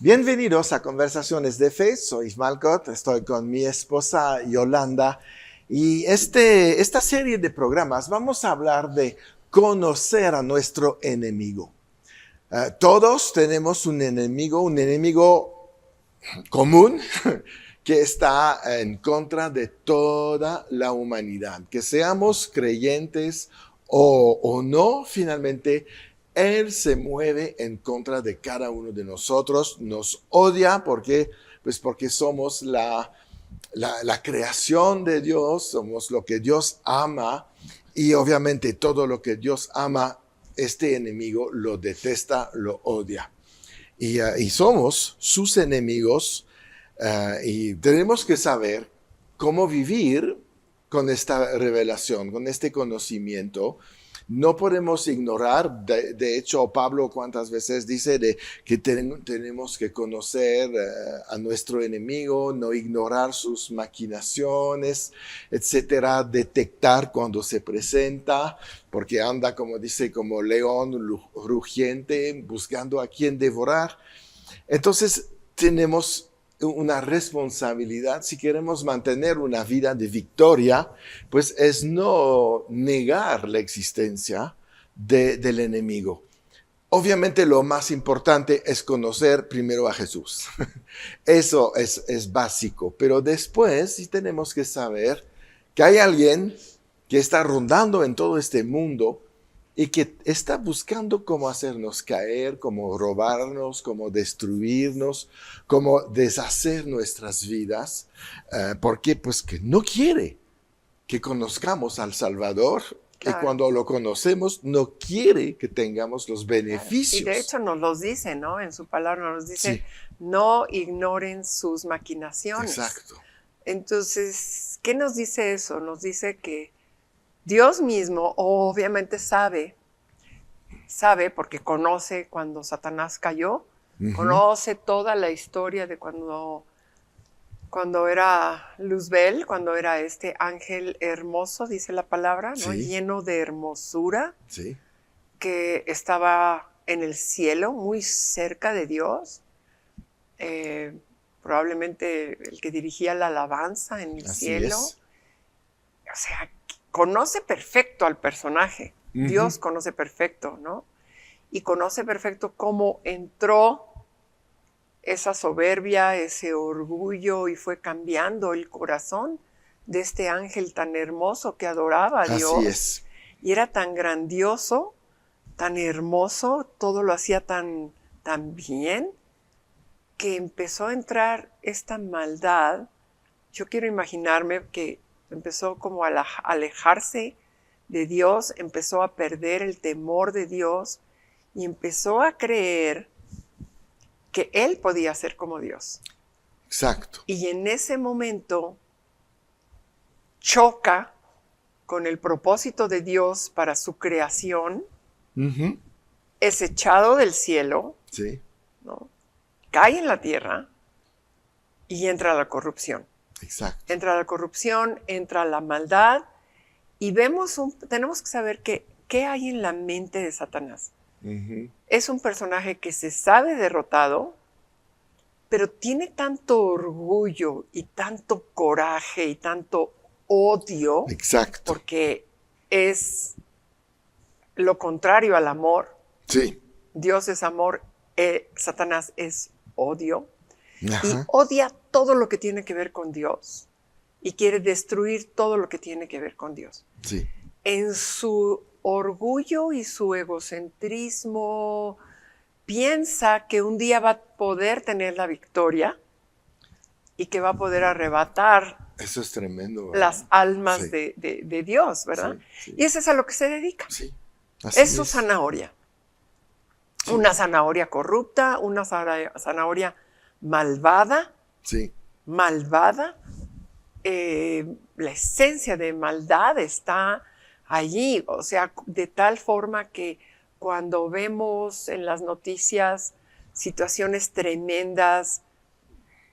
Bienvenidos a Conversaciones de Fe. Soy Malcott, estoy con mi esposa Yolanda y esta serie de programas vamos a hablar de conocer a nuestro enemigo. Todos tenemos un enemigo común que está en contra de toda la humanidad. Que seamos creyentes o no, finalmente, Él se mueve en contra de cada uno de nosotros, nos odia porque somos la creación de Dios, somos lo que Dios ama y obviamente todo lo que Dios ama, este enemigo lo detesta, lo odia. Y somos sus enemigos y tenemos que saber cómo vivir con esta revelación, con este conocimiento. No podemos ignorar, de hecho Pablo cuántas veces dice que tenemos que conocer a nuestro enemigo, no ignorar sus maquinaciones, etcétera, detectar cuando se presenta, porque anda, como dice, como león rugiente, buscando a quien devorar. Entonces tenemos una responsabilidad, si queremos mantener una vida de victoria, pues es no negar la existencia del enemigo. Obviamente lo más importante es conocer primero a Jesús. Eso es básico, pero después sí tenemos que saber que hay alguien que está rondando en todo este mundo y que está buscando cómo hacernos caer, cómo robarnos, cómo destruirnos, cómo deshacer nuestras vidas, porque pues que no quiere que conozcamos al Salvador. Claro. Y cuando lo conocemos, no quiere que tengamos los beneficios. Claro. Y de hecho nos los dice, ¿no? En su palabra nos dice, sí, no ignoren sus maquinaciones. Exacto. Entonces, ¿qué nos dice eso? Nos dice que Dios mismo obviamente sabe porque conoce cuando Satanás cayó, conoce toda la historia de cuando era Luzbel, cuando era este ángel hermoso, dice la palabra, ¿no? Sí. Lleno de hermosura, sí, que estaba en el cielo, muy cerca de Dios, probablemente el que dirigía la alabanza en el cielo. Es. O sea, conoce perfecto al personaje. Dios conoce perfecto, ¿no? Y conoce perfecto cómo entró esa soberbia, ese orgullo y fue cambiando el corazón de este ángel tan hermoso que adoraba a Dios. Así es. Y era tan grandioso, tan hermoso, todo lo hacía tan bien, que empezó a entrar esta maldad. Yo quiero imaginarme que empezó como a alejarse de Dios, empezó a perder el temor de Dios y empezó a creer que él podía ser como Dios. Exacto. Y en ese momento choca con el propósito de Dios para su creación, es echado del cielo, sí, ¿no? Cae en la tierra y entra la corrupción. Exacto. Entra la corrupción, entra la maldad y tenemos que saber qué hay en la mente de Satanás. Es un personaje que se sabe derrotado, pero tiene tanto orgullo y tanto coraje y tanto odio. Exacto. Porque es lo contrario al amor. Sí. Dios es amor, Satanás es odio. Ajá. Y odia todo lo que tiene que ver con Dios y quiere destruir todo lo que tiene que ver con Dios. Sí. En su orgullo y su egocentrismo piensa que un día va a poder tener la victoria y que va a poder arrebatar eso es tremendo, ¿verdad? Las almas sí. de Dios, ¿verdad? Sí, sí. Y eso es a lo que se dedica. Sí. Es su zanahoria. Sí. Una zanahoria corrupta, una zanahoria malvada. Sí. Malvada. La esencia de maldad está allí, o sea, de tal forma que cuando vemos en las noticias situaciones tremendas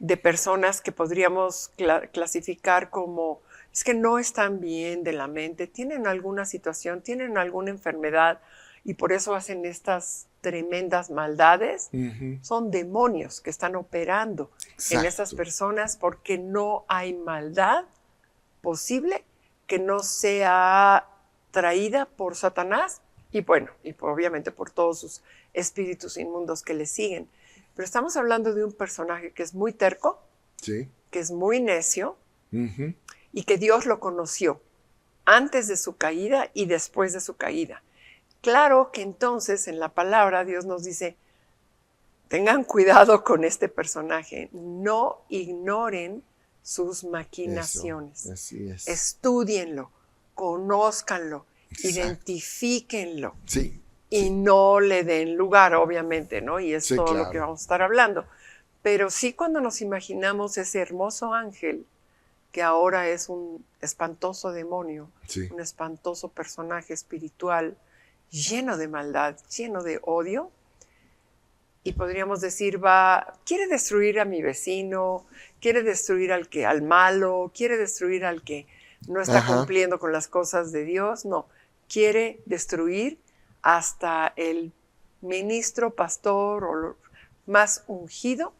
de personas que podríamos clasificar como, es que no están bien de la mente, tienen alguna situación, tienen alguna enfermedad y por eso hacen estas tremendas maldades, Ujú. son demonios que están operando en Exacto. esas personas, porque no hay maldad posible que no sea traída por Satanás y bueno, obviamente por todos sus espíritus inmundos que le siguen. Pero estamos hablando de un personaje que es muy terco, Sí. que es muy necio Ujú. y que Dios lo conoció antes de su caída y después de su caída. Claro que entonces en la palabra Dios nos dice, tengan cuidado con este personaje, no ignoren sus maquinaciones. Eso, así es. Estúdienlo, conózcanlo, Exacto. identifíquenlo Sí. y Sí. no le den lugar, obviamente, ¿no? Y es Sí, todo lo claro. que vamos a estar hablando. Pero sí, cuando nos imaginamos ese hermoso ángel que ahora es un espantoso demonio, Sí. un espantoso personaje espiritual lleno de maldad, lleno de odio, y podríamos decir, quiere destruir a mi vecino, quiere destruir al malo, quiere destruir al que no está Ajá. cumpliendo con las cosas de Dios. No, quiere destruir hasta el ministro, pastor o lo más ungido,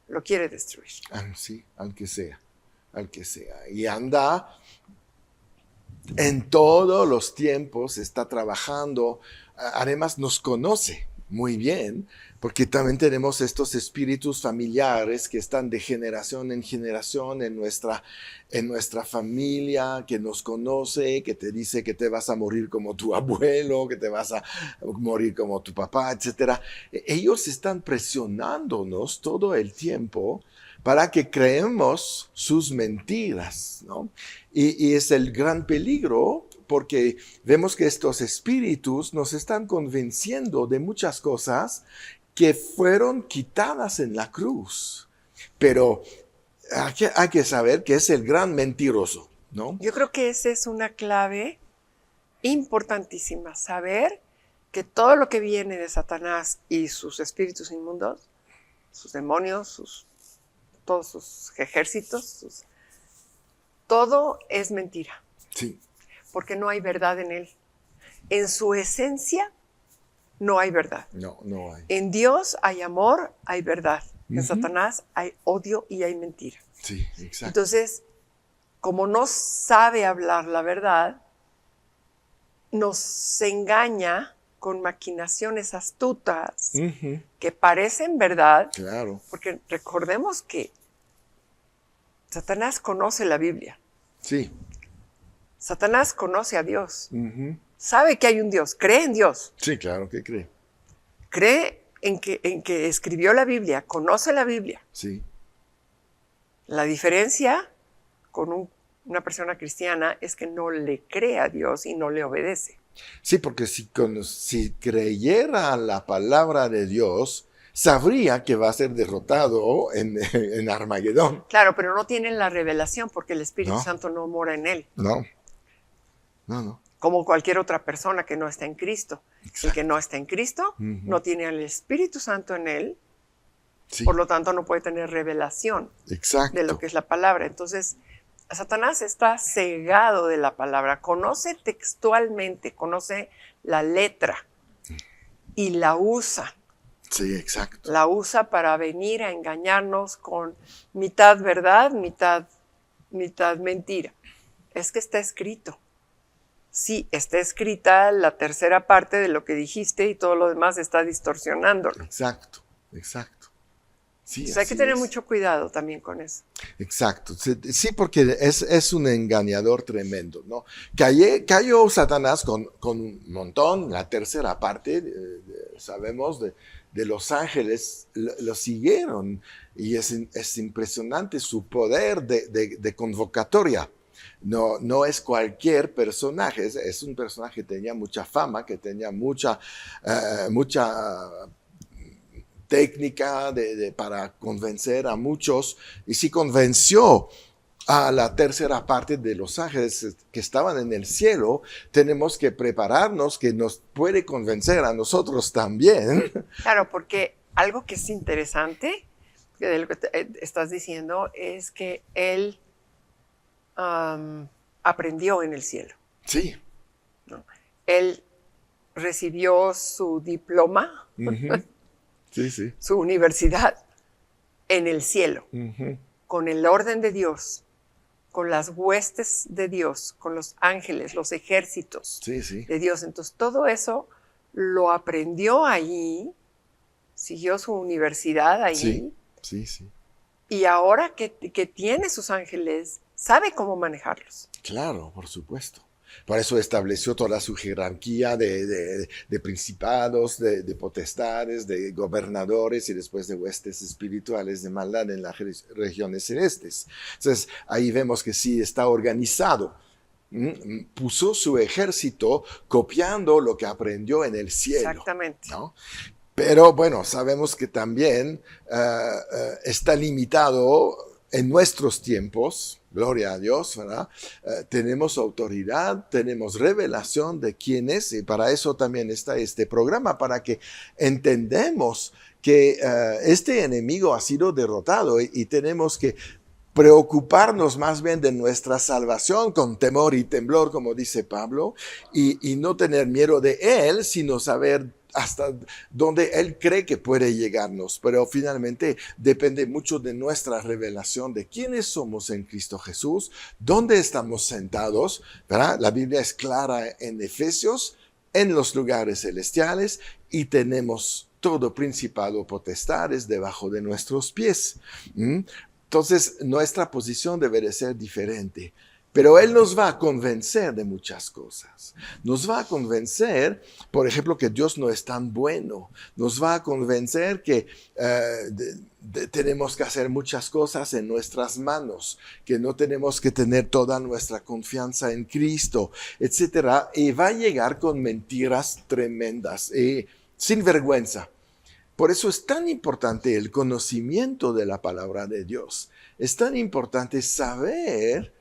lo quiere destruir. Sí, al que sea. Al que sea. Y anda en todos los tiempos, está trabajando. Además, nos conoce muy bien, porque también tenemos estos espíritus familiares que están de generación en generación en nuestra familia, que nos conoce, que te dice que te vas a morir como tu abuelo, que te vas a morir como tu papá, etc. Ellos están presionándonos todo el tiempo para que creemos sus mentiras, ¿no? Y es el gran peligro, porque vemos que estos espíritus nos están convenciendo de muchas cosas que fueron quitadas en la cruz. Pero hay que saber que es el gran mentiroso, ¿no? Yo creo que esa es una clave importantísima, saber que todo lo que viene de Satanás y sus espíritus inmundos, sus demonios, todos sus ejércitos, todo es mentira, Sí. porque no hay verdad en él. En su esencia no hay verdad. No, no hay. En Dios hay amor, hay verdad. En Ujú. Satanás hay odio y hay mentira. Sí, exacto. Entonces, como no sabe hablar la verdad, nos engaña con maquinaciones astutas Ujú. que parecen verdad, Claro. porque recordemos que Satanás conoce la Biblia. Sí. Satanás conoce a Dios. Ujú. Sabe que hay un Dios, cree en Dios, Sí, claro, ¿qué cree? cree en que escribió la Biblia, conoce la Biblia. Sí. La diferencia con una persona cristiana es que no le cree a Dios y no le obedece. Sí, porque si creyera la palabra de Dios, sabría que va a ser derrotado en Armagedón. Claro, pero no tienen la revelación porque el Espíritu No. Santo no mora en él, No, no. como cualquier otra persona que no está en Cristo. El Exacto. que no está en Cristo Ujú. no tiene al Espíritu Santo en él, Sí, por lo tanto no puede tener revelación exacto. de lo que es la palabra. Entonces, Satanás está cegado de la palabra, conoce textualmente, conoce la letra y la usa. Sí, exacto. La usa para venir a engañarnos con mitad verdad, mitad mentira. Es que está escrito. Sí, está escrita la tercera parte de lo que dijiste y todo lo demás está distorsionándolo. Exacto, exacto. Sí, Entonces hay que así tener es. mucho cuidado también con eso. Exacto. Sí, porque es un engañador tremendo, ¿no? Cayó Satanás con un montón, la tercera parte, sabemos, de los ángeles, lo siguieron. Y es impresionante su poder de convocatoria. No es cualquier personaje, es un personaje que tenía mucha fama, que tenía mucha técnica para convencer a muchos, y sí convenció a la tercera parte de los ángeles que estaban en el cielo. Tenemos que prepararnos, que nos puede convencer a nosotros también. Claro, porque algo que es interesante de lo que estás diciendo es que él aprendió en el cielo, Sí, ¿no? Él recibió su diploma, Ujú. Sí, sí. su universidad, en el cielo, Ujú. con el orden de Dios, con las huestes de Dios, con los ángeles, los ejércitos Sí, sí. de Dios. Entonces, todo eso lo aprendió allí, siguió su universidad Sí, allí, sí, sí. y ahora que tiene sus ángeles, sabe cómo manejarlos. Claro, por supuesto. Por eso estableció toda su jerarquía de principados, de potestades, de gobernadores y después de huestes espirituales de maldad en las regiones celestes. Entonces, ahí vemos que sí está organizado. Puso su ejército copiando lo que aprendió en el cielo. Exactamente. ¿No? Pero bueno, sabemos que también está limitado en nuestros tiempos, gloria a Dios, ¿verdad? Tenemos autoridad, tenemos revelación de quién es, y para eso también está este programa, para que entendemos que este enemigo ha sido derrotado y tenemos que preocuparnos más bien de nuestra salvación con temor y temblor, como dice Pablo, y no tener miedo de él, sino saber hasta dónde él cree que puede llegarnos. Pero finalmente depende mucho de nuestra revelación de quiénes somos en Cristo Jesús, dónde estamos sentados, ¿verdad? La Biblia es clara en Efesios, en los lugares celestiales, y tenemos todo principado, potestades debajo de nuestros pies. Entonces, nuestra posición debe de ser diferente. Pero Él nos va a convencer de muchas cosas. Nos va a convencer, por ejemplo, que Dios no es tan bueno. Nos va a convencer que tenemos que hacer muchas cosas en nuestras manos, que no tenemos que tener toda nuestra confianza en Cristo, etc. Y va a llegar con mentiras tremendas y sin vergüenza. Por eso es tan importante el conocimiento de la palabra de Dios. Es tan importante saber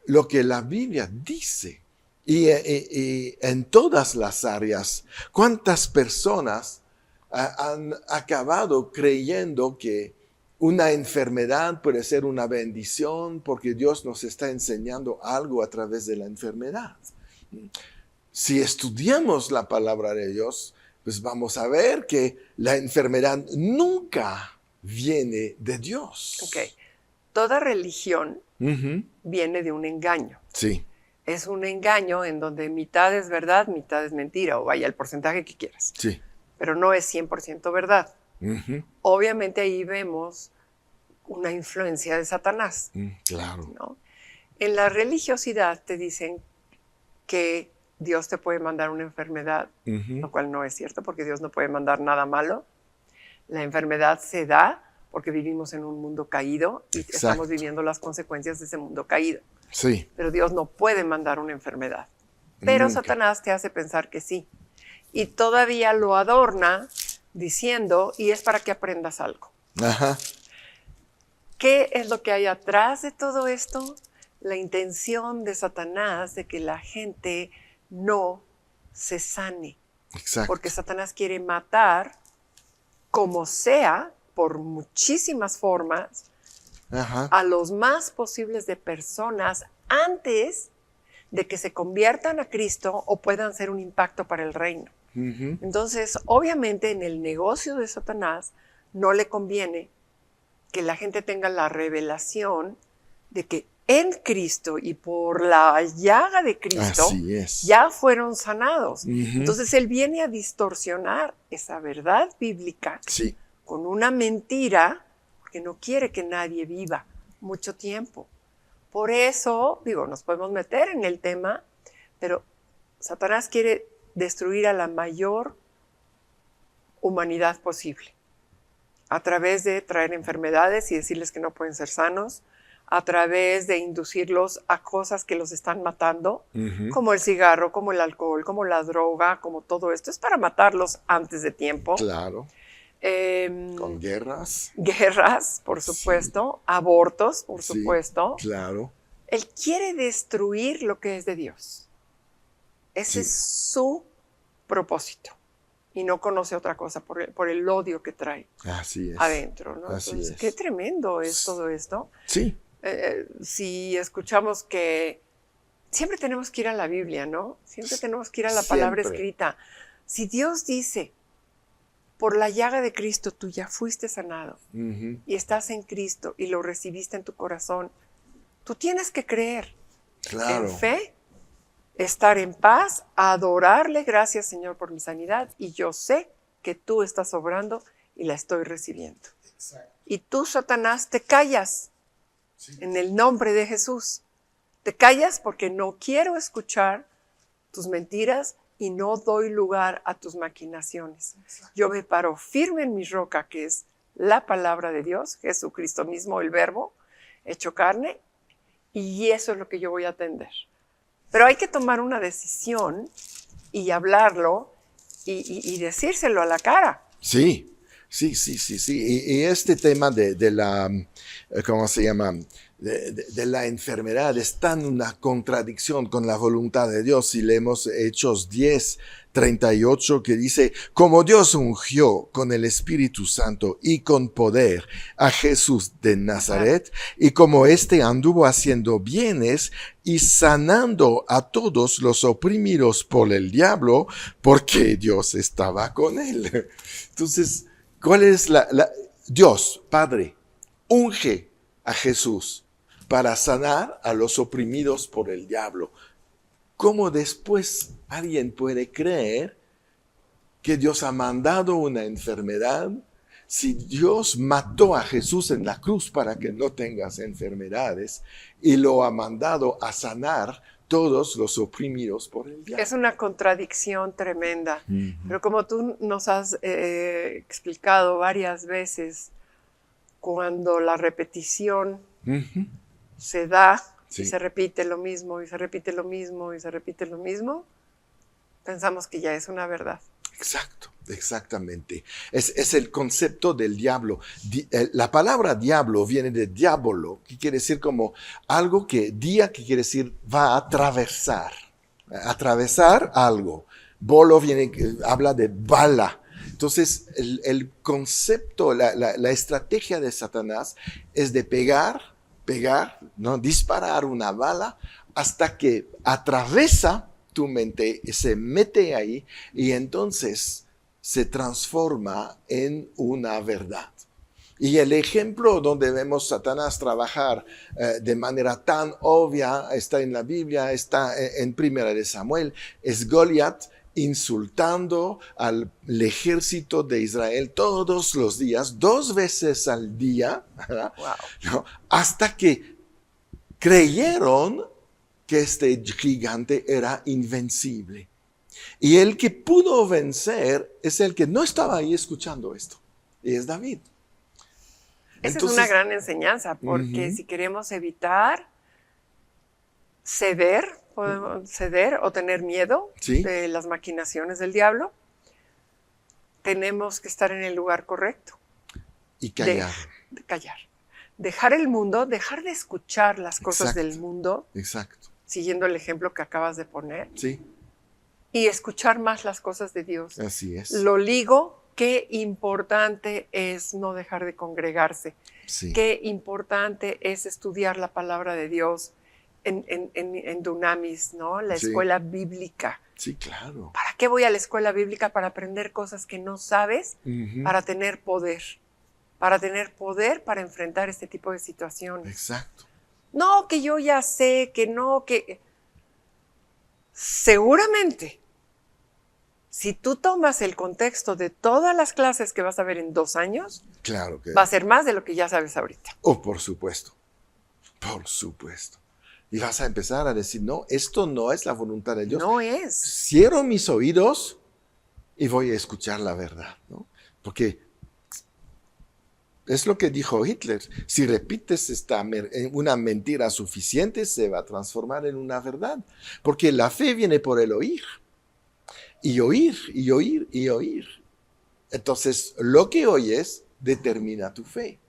lo que la Biblia dice. Y en todas las áreas, ¿cuántas personas han acabado creyendo que una enfermedad puede ser una bendición porque Dios nos está enseñando algo a través de la enfermedad? Si estudiamos la palabra de Dios, pues vamos a ver que la enfermedad nunca viene de Dios. Ok. Toda religión Uh-huh. viene de un engaño. Sí. Es un engaño en donde mitad es verdad, mitad es mentira, o vaya, el porcentaje que quieras. Sí. Pero no es 100% verdad. Uh-huh. Obviamente ahí vemos una influencia de Satanás, Claro. ¿no? En la religiosidad te dicen que Dios te puede mandar una enfermedad, Uh-huh. lo cual no es cierto porque Dios no puede mandar nada malo. La enfermedad se da porque vivimos en un mundo caído y Exacto. estamos viviendo las consecuencias de ese mundo caído. Sí. Pero Dios no puede mandar una enfermedad. Pero Nunca. Satanás te hace pensar que sí. Y todavía lo adorna diciendo, y es para que aprendas algo. Ajá. ¿Qué es lo que hay atrás de todo esto? La intención de Satanás de que la gente no se sane. Exacto. Porque Satanás quiere matar como sea, por muchísimas formas, Ajá. a los más posibles de personas antes de que se conviertan a Cristo o puedan ser un impacto para el reino. Uh-huh. Entonces, obviamente, en el negocio de Satanás no le conviene que la gente tenga la revelación de que en Cristo y por la llaga de Cristo Así es. ya fueron sanados. Uh-huh. Entonces, él viene a distorsionar esa verdad bíblica Sí. con una mentira, porque no quiere que nadie viva mucho tiempo. Por eso, digo, nos podemos meter en el tema, pero Satanás quiere destruir a la mayor humanidad posible, a través de traer enfermedades y decirles que no pueden ser sanos, a través de inducirlos a cosas que los están matando, Uh-huh. como el cigarro, como el alcohol, como la droga, como todo esto. Es para matarlos antes de tiempo. Claro. Con guerras. Guerras, por supuesto, abortos, por Sí. supuesto. Claro. Él quiere destruir lo que es de Dios. Ese es su propósito. Y no conoce otra cosa por el odio que trae Así es. adentro, ¿no? Así Entonces, es. qué tremendo es todo esto. Sí. Si escuchamos que siempre tenemos que ir a la Biblia, ¿no? Siempre tenemos que ir a la palabra Siempre. escrita. Si Dios dice, por la llaga de Cristo tú ya fuiste sanado Ujú. y estás en Cristo y lo recibiste en tu corazón, tú tienes que creer Claro. en fe, estar en paz, adorarle, gracias Señor por mi sanidad, y yo sé que tú estás obrando y la estoy recibiendo. Exacto. Y tú, Satanás, te callas Sí. en el nombre de Jesús. Te callas porque no quiero escuchar tus mentiras y no doy lugar a tus maquinaciones. Yo me paro firme en mi roca, que es la palabra de Dios, Jesucristo mismo, el verbo hecho carne, y eso es lo que yo voy a atender. Pero hay que tomar una decisión y hablarlo y decírselo a la cara. Sí, sí. Y este tema de la, ¿cómo se llama? De la enfermedad está en una contradicción con la voluntad de Dios. Si leemos Hechos 10:38, que dice, como Dios ungió con el Espíritu Santo y con poder a Jesús de Nazaret, y como éste anduvo haciendo bienes y sanando a todos los oprimidos por el diablo, porque Dios estaba con él. Entonces, ¿cuál es Dios, Padre, unge a Jesús para sanar a los oprimidos por el diablo? ¿Cómo después alguien puede creer que Dios ha mandado una enfermedad? Si Dios mató a Jesús en la cruz para que no tengas enfermedades y lo ha mandado a sanar todos los oprimidos por el diablo. Es una contradicción tremenda. Pero como tú nos has explicado varias veces, cuando la repetición se da Sí. y se repite lo mismo, y se repite lo mismo, y se repite lo mismo, pensamos que ya es una verdad. Exacto, exactamente. Es el concepto del diablo. La palabra diablo viene de diabolo, que quiere decir como algo que quiere decir va a atravesar algo. Bolo habla de bala. Entonces, el concepto, la estrategia de Satanás es de pegar, ¿no? Disparar una bala hasta que atraviesa tu mente, se mete ahí y entonces se transforma en una verdad. Y el ejemplo donde vemos a Satanás trabajar de manera tan obvia está en la Biblia, está en Primera de Samuel, es Goliat insultando al ejército de Israel todos los días, 2 veces al día, Wow. ¿no? Hasta que creyeron que este gigante era invencible. Y el que pudo vencer es el que no estaba ahí escuchando esto, y es David. Esa es una gran enseñanza, porque si queremos evitar ceder o tener miedo ¿Sí? de las maquinaciones del diablo, tenemos que estar en el lugar correcto. Y callar. De callar. Dejar el mundo, dejar de escuchar las cosas Exacto. del mundo, Exacto. siguiendo el ejemplo que acabas de poner, Sí, y escuchar más las cosas de Dios. así es. Lo ligo, qué importante es no dejar de congregarse. Sí. Qué importante es estudiar la palabra de Dios en Dunamis, ¿no? La Sí. escuela bíblica. Sí, claro. ¿Para qué voy a la escuela bíblica? Para aprender cosas que no sabes, para tener poder. Para tener poder para enfrentar este tipo de situaciones. Exacto. No, que yo ya sé, que no, que... Seguramente, si tú tomas el contexto de todas las clases que vas a ver en 2 años, Claro que. va a ser más de lo que ya sabes ahorita. Oh, por supuesto. Por supuesto. Y vas a empezar a decir, no, esto no es la voluntad de Dios. No es. Cierro mis oídos y voy a escuchar la verdad, ¿no? Porque es lo que dijo Hitler. Si repites una mentira suficiente, se va a transformar en una verdad. Porque la fe viene por el oír. Y oír, y oír, y oír. Entonces, lo que oyes determina tu fe.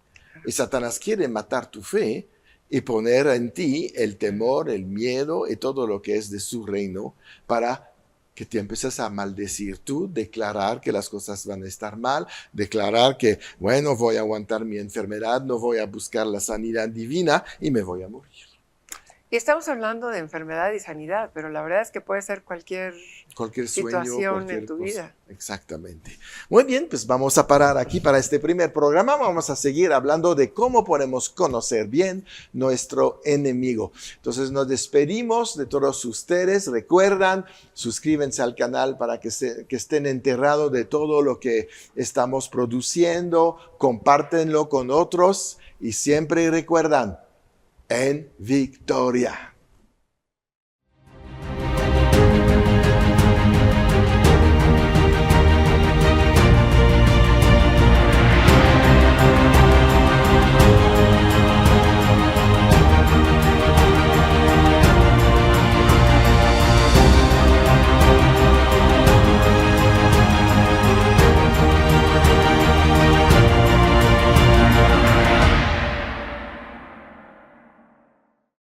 Y Satanás quiere matar tu fe y poner en ti el temor, el miedo y todo lo que es de su reino para que te empieces a maldecir tú, declarar que las cosas van a estar mal, declarar que, bueno, voy a aguantar mi enfermedad, no voy a buscar la sanidad divina y me voy a morir. Y estamos hablando de enfermedad y sanidad, pero la verdad es que puede ser cualquier sueño, situación cualquier en tu cosa. vida. Exactamente. Muy bien, pues vamos a parar aquí para este primer programa. Vamos a seguir hablando de cómo podemos conocer bien nuestro enemigo. Entonces nos despedimos de todos ustedes. Recuerdan, suscríbanse al canal para que estén enterados de todo lo que estamos produciendo. Compártenlo con otros y siempre recuerdan, en victoria.